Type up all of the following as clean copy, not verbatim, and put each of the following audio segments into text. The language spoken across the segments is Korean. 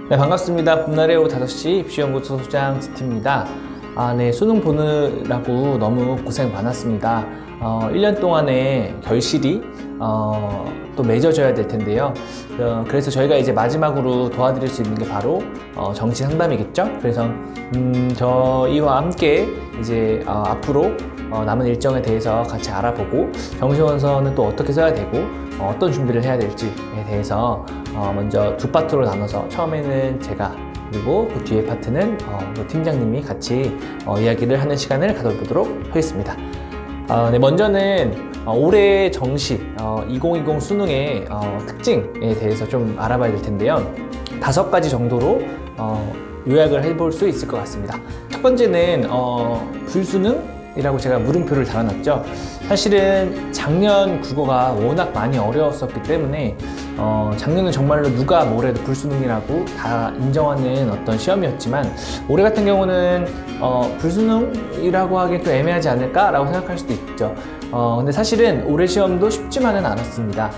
네, 반갑습니다. 봄날의 오후 5시 입시연구소 소장 스티입니다. 네, 수능 보느라고 너무 고생 많았습니다. 1년 동안의 결실이 또 맺어져야 될 텐데요. 그래서 저희가 이제 마지막으로 도와드릴 수 있는 게 바로 정시 상담이겠죠. 그래서 저희와 함께 이제 앞으로 남은 일정에 대해서 같이 알아보고 정시 원서는 또 어떻게 써야 되고 어떤 준비를 해야 될지에 대해서 먼저 두 파트로 나눠서 처음에는 제가, 그리고 그 뒤에 파트는 팀장님이 같이 이야기를 하는 시간을 가져보도록 하겠습니다. 네, 먼저는 올해 정시 2020 수능의 특징에 대해서 좀 알아봐야 될 텐데요. 5가지 정도로 요약을 해볼 수 있을 것 같습니다. 첫 번째는 불수능이라고 제가 물음표를 달아놨죠. 사실은 작년 국어가 워낙 많이 어려웠었기 때문에 작년은 정말로 누가 뭐래도 불수능이라고 다 인정하는 어떤 시험이었지만, 올해 같은 경우는 불수능이라고 하기엔 좀 애매하지 않을까 라고 생각할 수도 있죠. 근데 사실은 올해 시험도 쉽지만은 않았습니다.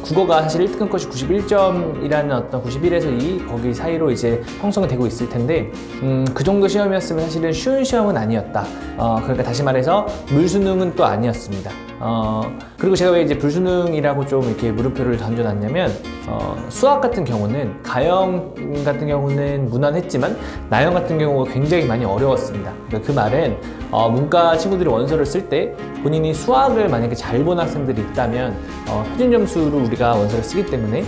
국어가 사실 1등급 컷이 91점이라는 어떤 91에서 2 거기 사이로 이제 형성이 되고 있을 텐데, 그 정도 시험이었으면 사실은 쉬운 시험은 아니었다. 그러니까 다시 말해서 물수능은 또 아니었습니다. 그리고 제가 왜 이제 불수능이라고 좀 이렇게 물음표를 던져놨냐면, 수학 같은 경우는, 가영 같은 경우는 무난했지만 나영 같은 경우가 굉장히 많이 어려웠습니다. 그러니까 그 말은 문과 친구들이 원서를 쓸 때 본인이 수학을 만약에 잘 본 학생들이 있다면 표준 점수로 우리가 원서를 쓰기 때문에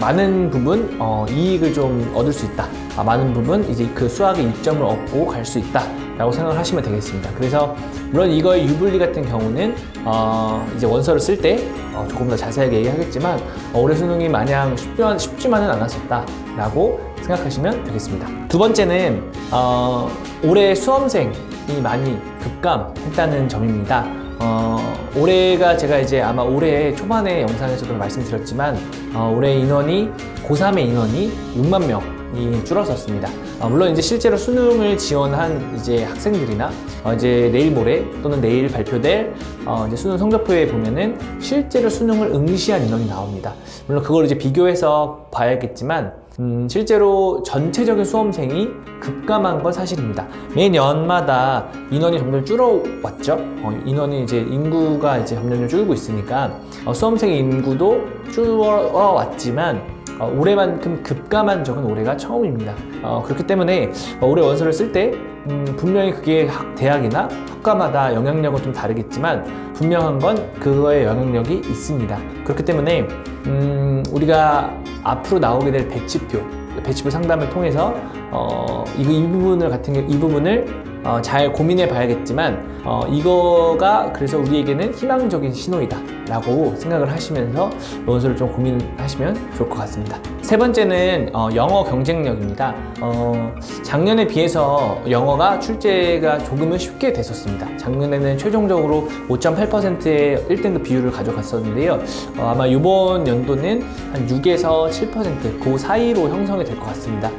많은 부분 이익을 좀 얻을 수 있다. 많은 부분 이제 그 수학의 이점을 얻고 갈 수 있다 라고 생각을 하시면 되겠습니다. 그래서 물론 이거의 유불리 같은 경우는 이제 원서를 쓸 때 조금 더 자세하게 얘기하겠지만, 올해 수능이 마냥 쉽지만은 않았었다 라고 생각하시면 되겠습니다. 두 번째는 올해 수험생이 많이 급감했다는 점입니다. 올해가 제가 이제 아마 올해 초반에 영상에서도 말씀드렸지만, 올해 인원이 고3의 인원이 6만 명이 줄었었습니다. 물론 이제 실제로 수능을 지원한 이제 학생들이나 이제 내일 모레 또는 내일 발표될 이제 수능 성적표에 보면은 실제로 수능을 응시한 인원이 나옵니다. 물론 그걸 이제 비교해서 봐야겠지만, 실제로 전체적인 수험생이 급감한 건 사실입니다. 매년마다 인원이 점점 줄어왔죠. 인원이 이제 인구가 이제 점점 줄고 있으니까 수험생의 인구도 줄어왔지만 올해만큼 급감한 적은 올해가 처음입니다. 그렇기 때문에 올해 원서를 쓸 때 분명히 그게 대학이나 학과마다 영향력은 좀 다르겠지만 분명한 건 그거의 영향력이 있습니다. 그렇기 때문에 우리가 앞으로 나오게 될 배치표 상담을 통해서 이 부분을 잘 고민해 봐야겠지만, 이거가 그래서 우리에게는 희망적인 신호이다 라고 생각을 하시면서 원서를 좀 고민하시면 좋을 것 같습니다. 세 번째는 영어 경쟁력입니다. 작년에 비해서 영어가 출제가 조금은 쉽게 됐었습니다. 작년에는 최종적으로 5.8%의 1등급 비율을 가져갔었는데요. 아마 이번 연도는 한 6에서 7% 그 사이로 형성이 될 것 같습니다.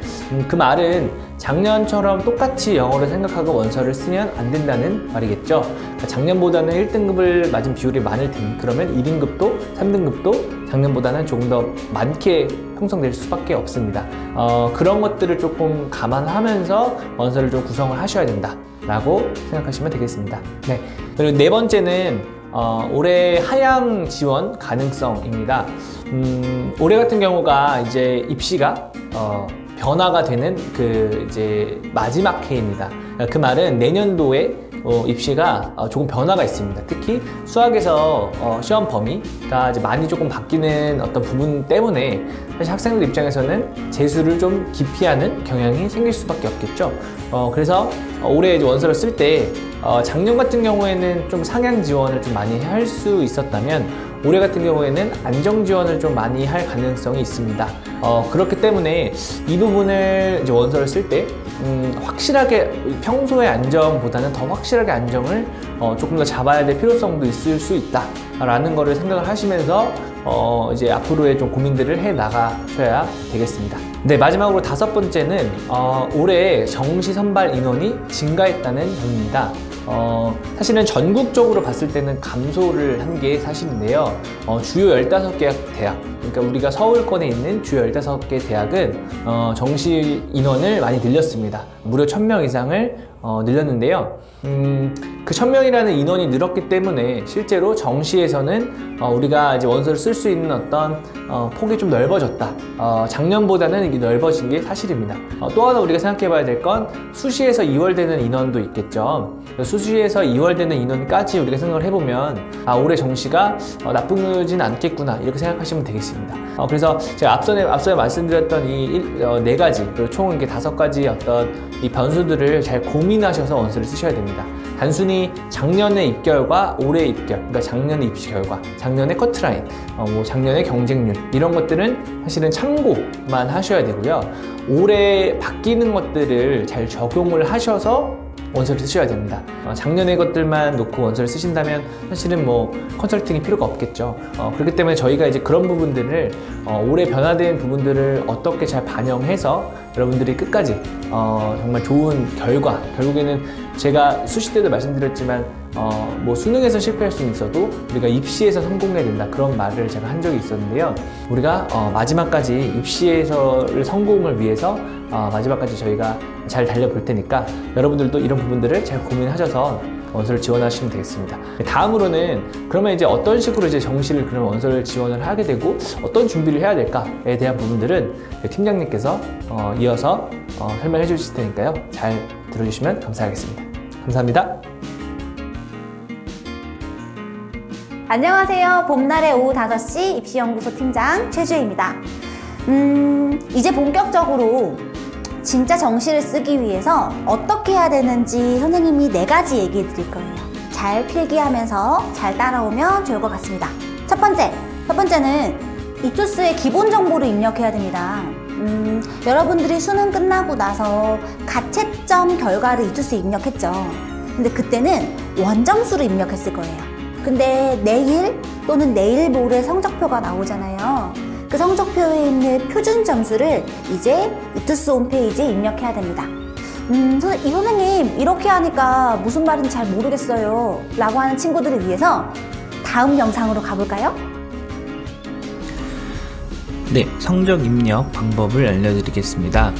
그 말은 작년처럼 똑같이 영어를 생각하고 원서를 쓰면 안 된다는 말이겠죠. 그러니까 작년보다는 1등급을 맞은 비율이 많을 텐데, 그러면 1등급도 3등급도 작년보다는 조금 더 많게 형성될 수밖에 없습니다. 그런 것들을 조금 감안하면서 원서를 좀 구성을 하셔야 된다 라고 생각하시면 되겠습니다. 네. 그리고 네 번째는 올해 하향 지원 가능성입니다. 올해 같은 경우가 이제 입시가 변화가 되는 그 이제 마지막 해입니다. 그 말은 내년도에 입시가 조금 변화가 있습니다. 특히 수학에서 시험 범위가 이제 많이 조금 바뀌는 어떤 부분 때문에 사실 학생들 입장에서는 재수를 좀 기피하는 경향이 생길 수밖에 없겠죠. 그래서 올해 이제 원서를 쓸 때 작년 같은 경우에는 좀 상향 지원을 좀 많이 할 수 있었다면, 올해 같은 경우에는 안정 지원을 좀 많이 할 가능성이 있습니다. 그렇기 때문에 이 부분을 이제 원서를 쓸 때 확실하게 평소의 안정보다는 더 확실하게 안정을 조금 더 잡아야 될 필요성도 있을 수 있다라는 거를 생각을 하시면서 이제 앞으로의 좀 고민들을 해 나가셔야 되겠습니다. 네, 마지막으로 다섯 번째는 올해 정시 선발 인원이 증가했다는 점입니다. 사실은 전국적으로 봤을 때는 감소를 한 게 사실인데요. 주요 15개 대학, 그러니까 우리가 서울권에 있는 주요 15개 대학은 정시 인원을 많이 늘렸습니다. 무려 1000명 이상을 늘렸는데요. 그 1000명이라는 인원이 늘었기 때문에 실제로 정시에서는 우리가 이제 원서를 쓸 수 있는 어떤 폭이 좀 넓어졌다. 작년보다는 이게 넓어진 게 사실입니다. 또 하나 우리가 생각해 봐야 될 건 수시에서 2월되는 인원도 있겠죠. 수시에서 2월되는 인원까지 우리가 생각을 해보면 올해 정시가 나쁘진 않겠구나 이렇게 생각하시면 되겠습니다. 그래서 제가 앞서 말씀드렸던 이 4가지, 그리고 총 이렇게 5가지 어떤 이 변수들을 잘 고민하셔서 원서를 쓰셔야 됩니다. 단순히 작년의 입결과 올해의 입결, 그러니까 작년의 입시 결과, 작년의 커트라인, 작년의 경쟁률 이런 것들은 사실은 참고만 하셔야 되고요. 올해 바뀌는 것들을 잘 적용을 하셔서 원서를 쓰셔야 됩니다. 작년의 것들만 놓고 원서를 쓰신다면 사실은 뭐 컨설팅이 필요가 없겠죠. 그렇기 때문에 저희가 이제 그런 부분들을 올해 변화된 부분들을 어떻게 잘 반영해서 여러분들이 끝까지 정말 좋은 결과, 결국에는 제가 수시 때도 말씀드렸지만 뭐 수능에서 실패할 수는 있어도 우리가 입시에서 성공해야 된다, 그런 말을 제가 한 적이 있었는데요. 우리가 마지막까지 입시에서를 성공을 위해서 마지막까지 저희가 잘 달려볼 테니까 여러분들도 이런 부분들을 잘 고민하셔서 원서를 지원하시면 되겠습니다. 다음으로는 그러면 이제 어떤 식으로 이제 정시를 그런 원서를 지원을 하게 되고 어떤 준비를 해야 될까에 대한 부분들은 팀장님께서 이어서 설명해 주실 테니까요. 잘 들어주시면 감사하겠습니다. 감사합니다. 안녕하세요. 봄날의 오후 5시 입시연구소 팀장 최주혜입니다. 이제 본격적으로 진짜 정시를 쓰기 위해서 어떻게 해야 되는지 선생님이 4가지 얘기해 드릴 거예요. 잘 필기하면서 잘 따라오면 좋을 것 같습니다. 첫 번째는 이투스의 기본 정보를 입력해야 됩니다. 여러분들이 수능 끝나고 나서 가채점 결과를 이투스에 입력했죠. 근데 그때는 원점수를 입력했을 거예요. 근데 내일 또는 내일 모레 성적표가 나오잖아요. 그 성적표에 있는 표준 점수를 이제 이투스 홈페이지에 입력해야 됩니다. 이 선생님 이렇게 하니까 무슨 말인지 잘 모르겠어요 라고 하는 친구들을 위해서 다음 영상으로 가볼까요? 네, 성적 입력 방법을 알려드리겠습니다.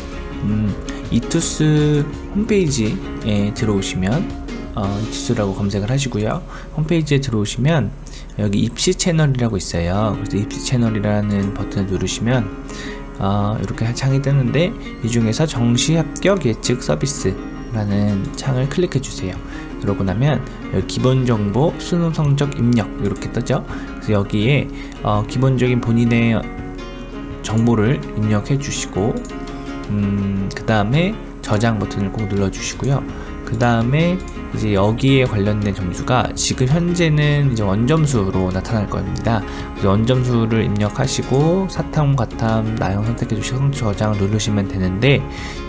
이투스 홈페이지에 들어오시면 이투스라고 검색을 하시고요. 홈페이지에 들어오시면 여기 입시 채널이라고 있어요. 그래서 입시 채널이라는 버튼을 누르시면 이렇게 창이 뜨는데 이 중에서 정시 합격 예측 서비스라는 창을 클릭해 주세요. 그러고 나면 여기 기본 정보 수능 성적 입력 이렇게 뜨죠. 그래서 여기에 기본적인 본인의 정보를 입력해 주시고 그 다음에 저장 버튼을 꼭 눌러 주시고요. 그 다음에 이제 여기에 관련된 점수가 지금 현재는 이제 원점수로 나타날 겁니다. 그래서 원점수를 입력하시고 사탐, 과탐, 나형 선택해 주시고 성적 저장을 누르시면 되는데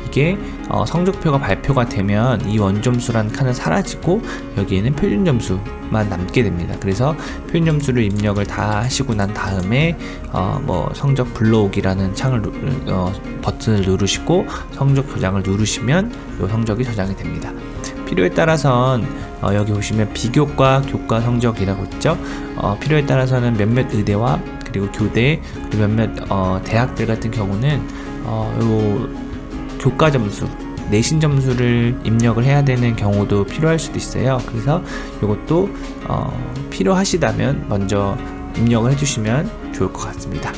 이게 성적표가 발표가 되면 이 원점수란 칸은 사라지고 여기에는 표준점수만 남게 됩니다. 그래서 표준점수를 입력을 다 하시고 난 다음에 뭐 성적 불러오기라는 창을 버튼을 누르시고 성적 저장을 누르시면 이 성적이 저장이 됩니다. 필요에 따라선 여기 보시면 비교과 교과 성적이라고 있죠. 필요에 따라서는 몇몇 의대와 그리고 교대 그리고 몇몇 대학들 같은 경우는 요 교과 점수, 내신 점수를 입력을 해야 되는 경우도 필요할 수도 있어요. 그래서 이것도 필요하시다면 먼저 입력을 해주시면 좋을 것 같습니다.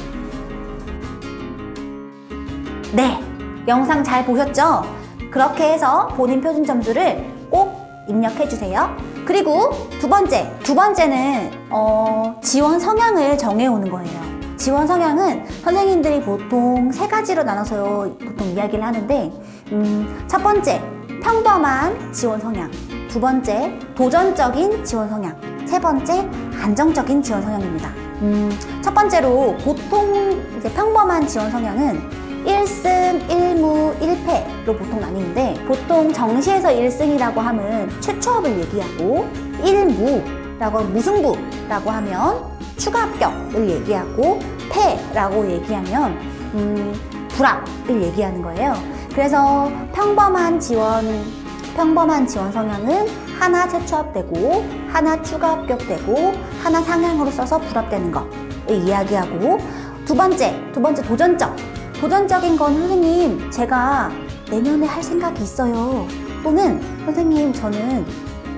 네, 영상 잘 보셨죠? 그렇게 해서 본인 표준 점수를 꼭 입력해 주세요. 그리고 두 번째는 지원 성향을 정해 오는 거예요. 지원 성향은 선생님들이 보통 3가지로 나눠서 보통 이야기를 하는데 첫 번째, 평범한 지원 성향. 두 번째, 도전적인 지원 성향. 세 번째, 안정적인 지원 성향입니다. 첫 번째로 보통 이제 평범한 지원 성향은 1승, 1무, 1패로 보통 나뉘는데 보통 정시에서 1승이라고 하면 최초합을 얘기하고 1무라고 무승부라고 하면 추가 합격을 얘기하고 패라고 얘기하면 불합을 얘기하는 거예요. 그래서 평범한 지원 성향은 하나 재취합되고 하나 추가 합격되고 하나 상향으로 써서 불합되는 거를 이야기하고, 두 번째 도전적인 건 선생님 제가 내년에 할 생각이 있어요, 또는 선생님 저는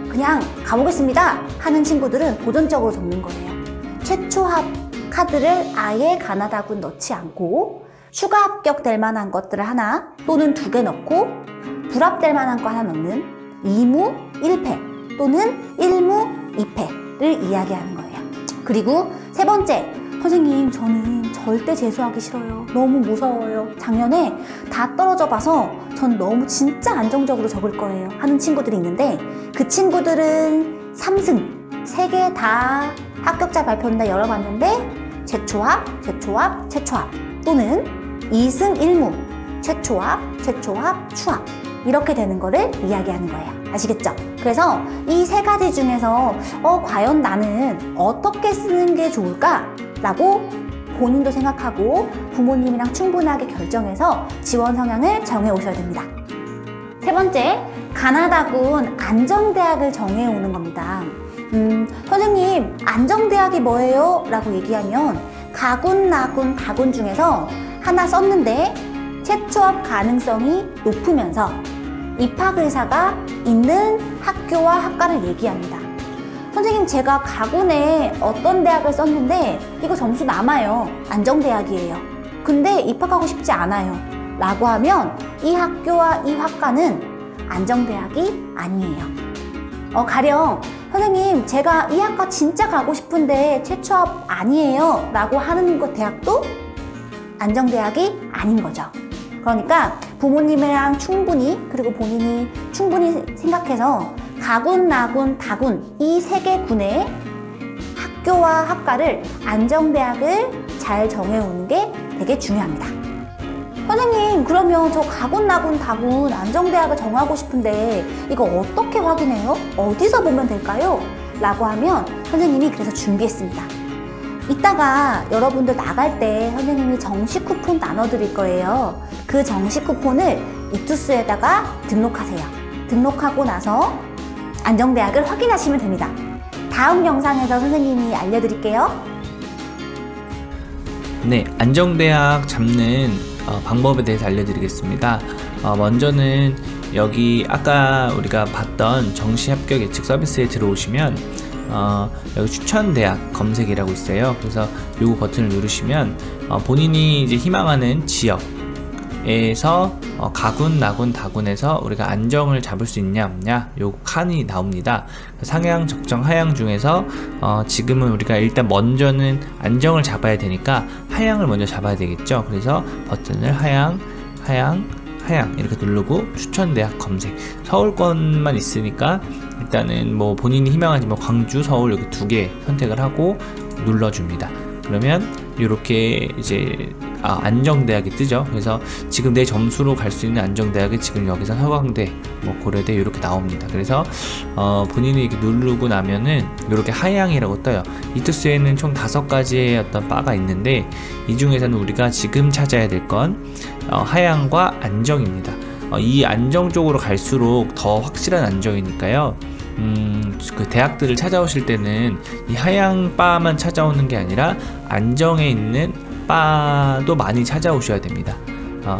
그냥 가보겠습니다 하는 친구들은 도전적으로 적는 거예요. 최초합 카드를 아예 가나다군 넣지 않고 추가 합격될 만한 것들을 하나 또는 2개 넣고 불합될 만한 거 하나 넣는 2무 1패 또는 1무 2패를 이야기하는 거예요. 그리고 세 번째, 선생님 저는 절대 재수하기 싫어요, 너무 무서워요, 작년에 다 떨어져 봐서 전 너무 진짜 안정적으로 적을 거예요 하는 친구들이 있는데, 그 친구들은 3승 3개 다 합격자 발표는 다 열어봤는데 재초합 또는 2승 1무 재초합 추합 이렇게 되는 거를 이야기하는 거예요. 아시겠죠? 그래서 이 세 가지 중에서 과연 나는 어떻게 쓰는 게 좋을까? 라고 본인도 생각하고 부모님이랑 충분하게 결정해서 지원 성향을 정해 오셔야 됩니다. 세 번째, 가나다군 안정대학을 정해 오는 겁니다. 선생님 안정대학이 뭐예요? 라고 얘기하면 가군, 나군, 다군 중에서 하나 썼는데 재취업 가능성이 높으면서 입학 의사가 있는 학교와 학과를 얘기합니다. 선생님 제가 가군에 어떤 대학을 썼는데 이거 점수 남아요, 안정대학이에요, 근데 입학하고 싶지 않아요 라고 하면 이 학교와 이 학과는 안정대학이 아니에요. 가령 선생님 제가 이 학과 진짜 가고 싶은데 재취업 아니에요 라고 하는 대학도 안정대학이 아닌 거죠. 그러니까 부모님이랑 충분히, 그리고 본인이 충분히 생각해서 가군, 나군, 다군 이 3개 군의 학교와 학과를 안정대학을 잘 정해오는 게 되게 중요합니다. 선생님 그러면 저 가군, 나군, 다군 안정대학을 정하고 싶은데 이거 어떻게 확인해요? 어디서 보면 될까요? 라고 하면 선생님이 그래서 준비했습니다. 이따가 여러분들 나갈 때 선생님이 정시 쿠폰 나눠드릴 거예요. 그 정시 쿠폰을 이투스에다가 등록하세요. 등록하고 나서 안정대학을 확인하시면 됩니다. 다음 영상에서 선생님이 알려드릴게요. 네, 안정대학 잡는 방법에 대해서 알려드리겠습니다. 먼저는 여기 아까 우리가 봤던 정시 합격 예측 서비스에 들어오시면 여기 추천대학 검색이라고 있어요. 그래서 요 버튼을 누르시면 본인이 이제 희망하는 지역에서 가군, 나군, 다군에서 우리가 안정을 잡을 수 있냐 없냐 요 칸이 나옵니다. 상향, 적정, 하향 중에서 지금은 우리가 일단 먼저는 안정을 잡아야 되니까 하향을 먼저 잡아야 되겠죠. 그래서 버튼을 하향 이렇게 누르고 추천대학 검색, 서울권만 있으니까 일단은 뭐 본인이 희망하지 광주, 서울 이렇게 2개 선택을 하고 눌러줍니다. 그러면 이렇게 이제 안정대학이 뜨죠. 그래서 지금 내 점수로 갈 수 있는 안정대학이 지금 여기서 서강대, 고려대 이렇게 나옵니다. 그래서 본인이 이렇게 누르고 나면은 이렇게 하향이라고 떠요. 이투스에는 총 5가지의 어떤 바가 있는데 이 중에서는 우리가 지금 찾아야 될 건 하향과 안정입니다. 이 안정 쪽으로 갈수록 더 확실한 안정이니까요. 그 대학들을 찾아오실 때는 이 하향 바만 찾아오는 게 아니라 안정에 있는 바도 많이 찾아오셔야 됩니다.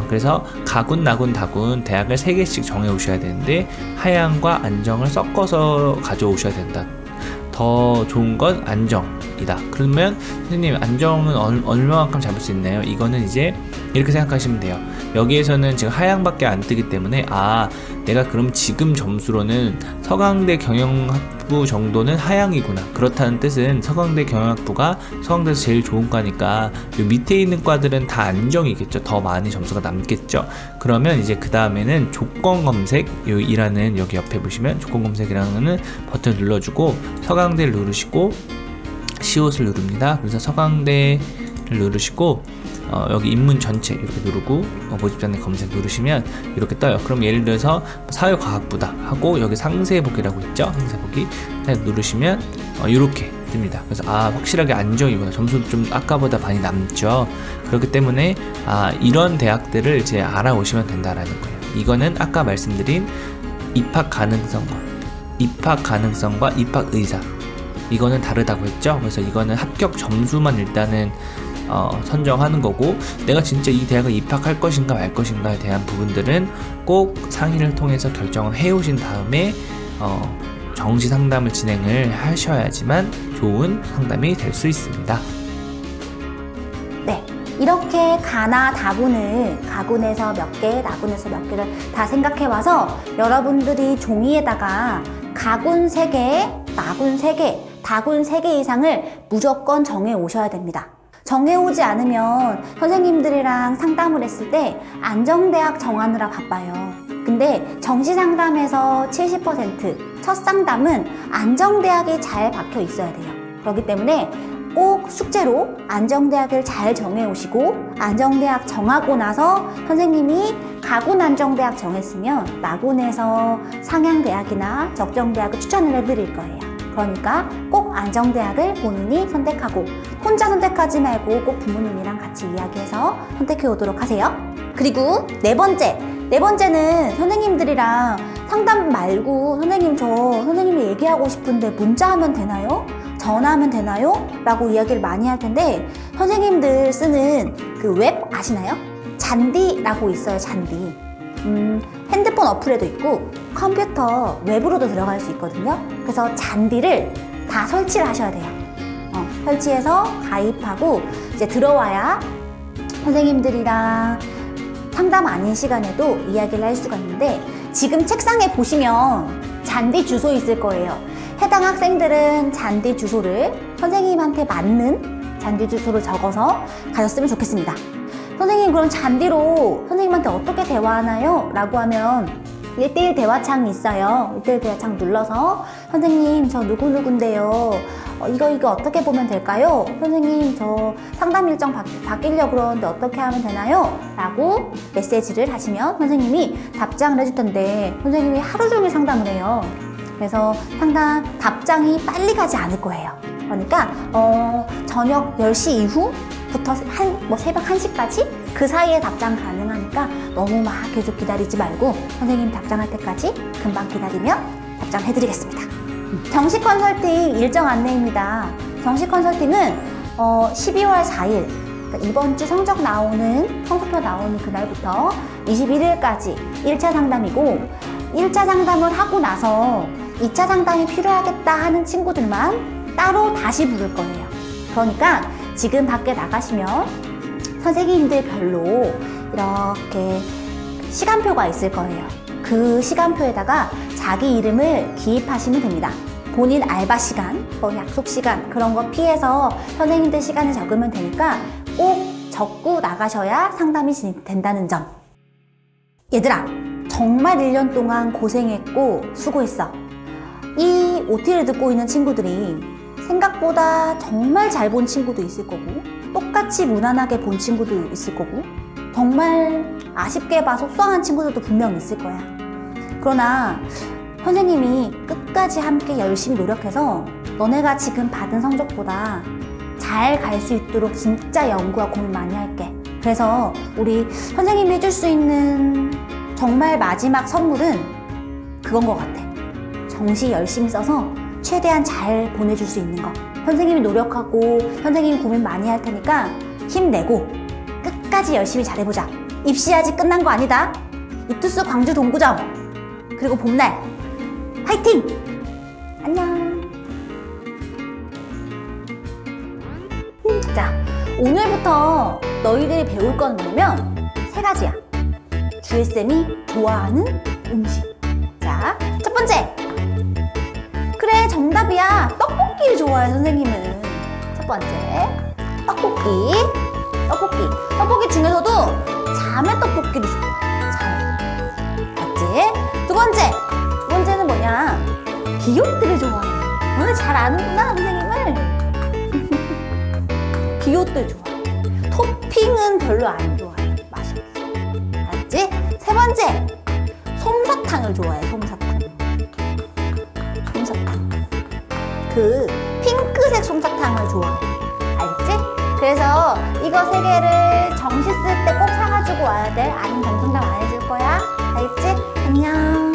그래서 가군, 나군, 다군 대학을 3개씩 정해 오셔야 되는데 하향과 안정을 섞어서 가져오셔야 된다. 더 좋은 건 안정이다. 그러면 선생님 안정은 얼마만큼 잡을 수 있나요? 이거는 이제 이렇게 생각하시면 돼요. 여기에서는 지금 하향밖에 안 뜨기 때문에 내가 그럼 지금 점수로는 서강대 경영학부 정도는 하향이구나. 그렇다는 뜻은 서강대 경영학부가 서강대에서 제일 좋은 과니까 요 밑에 있는 과들은 다 안정이겠죠. 더 많이 점수가 남겠죠. 그러면 이제 그 다음에는 조건검색이라는 여기 옆에 보시면 조건검색이라는 버튼 눌러주고 서강대를 누르시고 시옷을 누릅니다. 그래서 서강대를 누르시고 여기 인문 전체 이렇게 누르고 모집자의 검색 누르시면 이렇게 떠요. 그럼 예를 들어서 사회과학부다 하고 여기 상세보기라고 있죠. 상세보기 누르시면 이렇게 뜹니다. 그래서 확실하게 안정이구나. 점수도 좀 아까보다 많이 남죠. 그렇기 때문에 이런 대학들을 이제 알아오시면 된다라는 거예요. 이거는 아까 말씀드린 입학 가능성과 입학 가능성과 입학 의사, 이거는 다르다고 했죠. 그래서 이거는 합격 점수만 일단은 선정하는 거고, 내가 진짜 이 대학을 입학할 것인가 말 것인가에 대한 부분들은 꼭 상의를 통해서 결정을 해 오신 다음에 정시 상담을 진행을 하셔야지만 좋은 상담이 될 수 있습니다. 네, 이렇게 가나 다군을 가군에서 몇 개, 나군에서 몇 개를 다 생각해 와서 여러분들이 종이에다가 가군 3개, 나군 3개, 다군 3개 이상을 무조건 정해 오셔야 됩니다. 정해오지 않으면 선생님들이랑 상담을 했을 때 안정대학 정하느라 바빠요. 근데 정시상담에서 70% 첫 상담은 안정대학이 잘 박혀 있어야 돼요. 그렇기 때문에 꼭 숙제로 안정대학을 잘 정해오시고, 안정대학 정하고 나서 선생님이 가군 안정대학 정했으면 나군에서 상향대학이나 적정대학을 추천을 해드릴 거예요. 그러니까 꼭 안정대학을 본인이 선택하고, 혼자 선택하지 말고 꼭 부모님이랑 같이 이야기해서 선택해 오도록 하세요. 그리고 네 번째는 선생님들이랑 상담 말고 선생님이 얘기하고 싶은데 문자하면 되나요? 전화하면 되나요? 라고 이야기를 많이 할 텐데, 선생님들 쓰는 그 웹 아시나요? 잔디라고 있어요. 잔디. 핸드폰 어플에도 있고 컴퓨터 웹으로도 들어갈 수 있거든요. 그래서 잔디를 다 설치를 하셔야 돼요. 설치해서 가입하고 이제 들어와야 선생님들이랑 상담 아닌 시간에도 이야기를 할 수가 있는데, 지금 책상에 보시면 잔디 주소 있을 거예요. 해당 학생들은 잔디 주소를 선생님한테 맞는 잔디 주소를 적어서 가셨으면 좋겠습니다. 선생님, 그럼 잔디로 선생님한테 어떻게 대화하나요? 라고 하면 1대1 대화창이 있어요. 1대1 대화창 눌러서 선생님, 저 누구누군데요. 이거 어떻게 보면 될까요? 선생님, 저 상담 일정 바뀌려고 그러는데 어떻게 하면 되나요? 라고 메시지를 하시면 선생님이 답장을 해줄 텐데, 선생님이 하루 종일 상담을 해요. 그래서 상담 답장이 빨리 가지 않을 거예요. 그러니까 저녁 10시 이후부터 새벽 1시까지 그 사이에 답장 가능하니까 너무 막 계속 기다리지 말고 선생님 답장할 때까지 금방 기다리면 답장해드리겠습니다. 정시 컨설팅 일정 안내입니다. 정시 컨설팅은 12월 4일, 그러니까 이번 주 성적표 나오는 그날부터 21일까지 1차 상담이고, 1차 상담을 하고 나서 2차 상담이 필요하겠다 하는 친구들만 따로 다시 부를 거예요. 그러니까 지금 밖에 나가시면 선생님들별로 이렇게 시간표가 있을 거예요. 그 시간표에다가 자기 이름을 기입하시면 됩니다. 본인 알바 시간, 약속 시간 그런 거 피해서 선생님들 시간을 적으면 되니까 꼭 적고 나가셔야 상담이 진행된다는 점. 얘들아, 정말 1년 동안 고생했고 수고했어. 이 OT를 듣고 있는 친구들이 생각보다 정말 잘 본 친구도 있을 거고, 똑같이 무난하게 본 친구도 있을 거고, 정말 아쉽게 봐 속상한 친구들도 분명 있을 거야. 그러나 선생님이 끝까지 함께 열심히 노력해서 너네가 지금 받은 성적보다 잘 갈 수 있도록 진짜 연구와 고민 많이 할게. 그래서 우리 선생님이 해줄 수 있는 정말 마지막 선물은 그건 것 같아. 정시 열심히 써서 최대한 잘 보내줄 수 있는 거. 선생님이 노력하고 선생님이 고민 많이 할 테니까 힘내고 끝까지 열심히 잘해보자. 입시 아직 끝난 거 아니다. 이투스 광주 동구점 그리고 봄날 화이팅! 안녕. 자, 오늘부터 너희들이 배울 건 뭐냐면 3가지야. 주혜쌤이 좋아하는 음식. 자, 첫 번째. 그래, 정답이야. 떡볶이를 좋아해, 선생님은. 첫 번째. 떡볶이 중에서도 자매떡볶이를 좋아해. 자매. 맞지? 두 번째는 뭐냐? 비옷들을 좋아해. 너네 잘 아는구나, 선생님을. 비옷들 좋아해. 토핑은 별로 안 좋아해. 맛있어. 알았지? 세 번째, 솜사탕을 좋아해. 솜사탕. 그 핑크색 솜사탕을 좋아해. 알겠지? 그래서 이거 3개를 정시 쓸 때 꼭 사가지고 와야 돼. 아니면 정답 안 해줄 거야. 알겠지? 안녕.